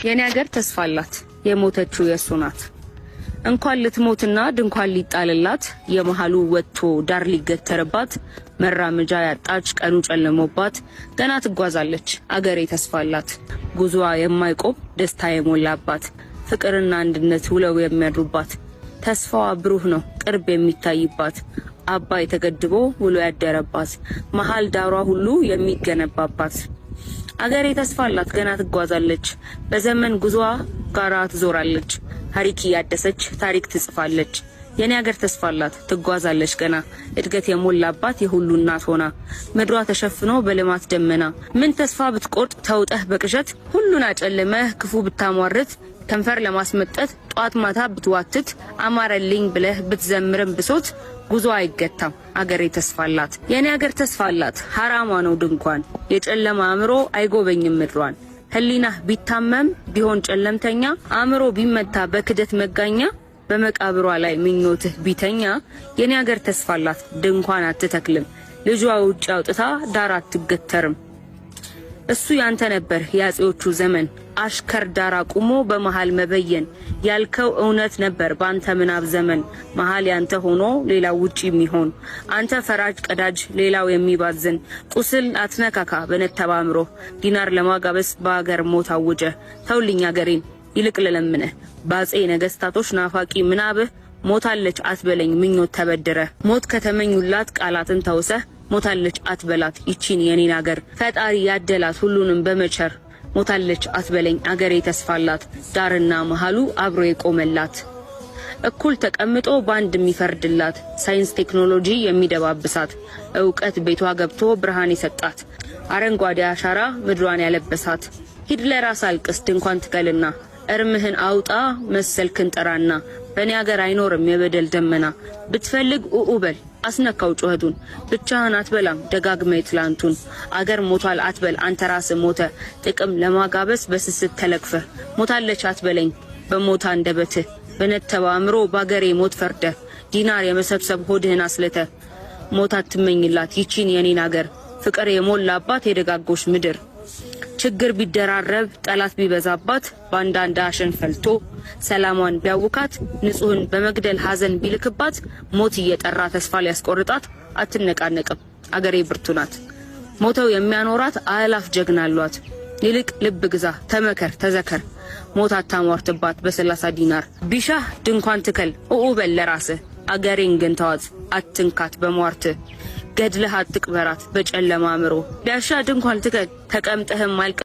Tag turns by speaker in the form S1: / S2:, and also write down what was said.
S1: የኔ ሀገር ተስፋ አላት የሞተችው የሱ ናት። እንኳን ልትሞትና ድንኳን ሊጣልላት የመሃሉ ወጥቶ ዳር ሊገተርባት መራመጃ ያጣች ቀኑ ጨለሞባት ገና ትጓዛለች አገሬ ተስፋ አላት። ጉዞዋ የማይቆም ደስታ የሞላባት ፍቅርና አንድነት ውለው የሚያድሩባት ተስፋዋ ብሩህ ነው ቅርብ የሚታይባት አባይ ተገድቦ ውሎ ያደረባት መሃል ዳሯ ሁሉ የሚገነባባት አገሬ ተስፋ አላት ገና ትጓዛለች በዘመን ጉዞዋ ጋራ ትዞራለች ታሪክ ያደሰች ታሪክ ትጽፋለች። የኔ ሀገር ተስፋ አላት ትጓዛለች ገና እድገት የሞላባት የሁሉ እናት ሆና ምድሯ ተሸፍኖ በልማት ደመና ምን ተስፋ ብትቆርጥ ተውጠህ በቅዠት ሁሉን አጨለመህ ክፉ ብታሟርት ከንፈር ለማስመጠት ጧት ማታ ብትዋትት አማረልኝ ብለህ ብትዘምርም ብሶት ጉዞ አይገታም አገሬ ተስፋ አላት። የኔ ሀገር ተስፋ አላት ሐራማ ነው ድንኳን የጨለማ አእምሮ አይጎበኝም ምድሯን ህሊናህ ቢታመም ቢሆን ጨለምተኛ አእምሮ ቢመታ በክደት መጋኛ በመቃብሯ ላይ ምኞትህ ቢተኛ የኔ ሀገር ተስፋ አላት ድንኳን አትተክልም ልጇ ውጭ አውጥታ ዳር አትገተርም። እሱ ያንተ ነበር ያጼዎቹ ዘመን አሽከር ዳራ ቁሞ በመሃል መበየን ያልከው እውነት ነበር ባንተ ምናብ ዘመን መሃል ያንተ ሆኖ ሌላው ውጪ የሚሆን አንተ ፈራጅ ቀዳጅ ሌላው የሚባዝን ቁስል አትነካካ በነተባምሮ ዲናር ለማጋበስ በአገር ሞት አውጀ ተውልኝ አገሬን ይልቅ ለለምነህ ባጼ ነገስታቶች ናፋቂ ምናብህ ሞታለች አትበለኝ ምኞት ተበድረ ሞት ከተመኙላት ቃላትን ተውሰህ ሞታለች አትበላት ይቺን የኔን አገር ፈጣሪ ያደላት ሁሉንም በመቸር ሞታለች አትበለኝ አገሬ ተስፋ አላት ዳርና መሃሉ አብሮ የቆመላት እኩል ተቀምጦ ባንድ የሚፈርድላት ሳይንስ ቴክኖሎጂ የሚደባብሳት ዕውቀት ቤቷ ገብቶ ብርሃን የሰጣት አረንጓዴ አሻራ ምድሯን ያለበሳት ሂድ ለራስ አልቅስ ድንኳን ትከልና እርምህን አውጣ መሰልክን ጠራና በኔ ሀገር አይኖርም የበደል ደመና ብትፈልግ ኡኡበል አስነካው ጩኸቱን ብቻህን አትበላም ደጋግመህ ትላንቱን አገር ሞቷል አትበል አንተ ራስህ ሞተ ጥቅም ለማጋበስ በስስት ተለክፈህ ሞታለች አትበለኝ በሞታ እንደበትህ በነተባ አእምሮ ባገሬ ሞት ፈርደ ዲናር የመሰብሰብ ሆድህን አስለተ ሞት አትመኝላት ይቺን የኔን አገር ፍቅር የሞላባት የደጋጎች ምድር ችግር ቢደራረብ ጠላት ቢበዛባት ባንዳንዳ አሸንፈልቶ ሰላሟን ቢያውካት ንጹህን በመግደል ሐዘን ቢልክባት ሞት እየጠራ ተስፋ ሊያስቆርጣት አትነቃነቅም አገሬ ብርቱ ናት ሞተው የሚያኖራት አላፍ ጀግና አሏት ይልቅ ልብ ግዛ ተመከር ተዘከር ሞት አታሟርትባት በ30 ዲናር ቢሻህ ድንኳን ትከል ኡኡበል ለራስህ አገሬን ግን ተዋት አትንካት በሟርት ገድለህ አትቅበራት በጨለማ አእምሮ ቢያሻ ድንኳን ትከል ተቀምጠህም አልቀ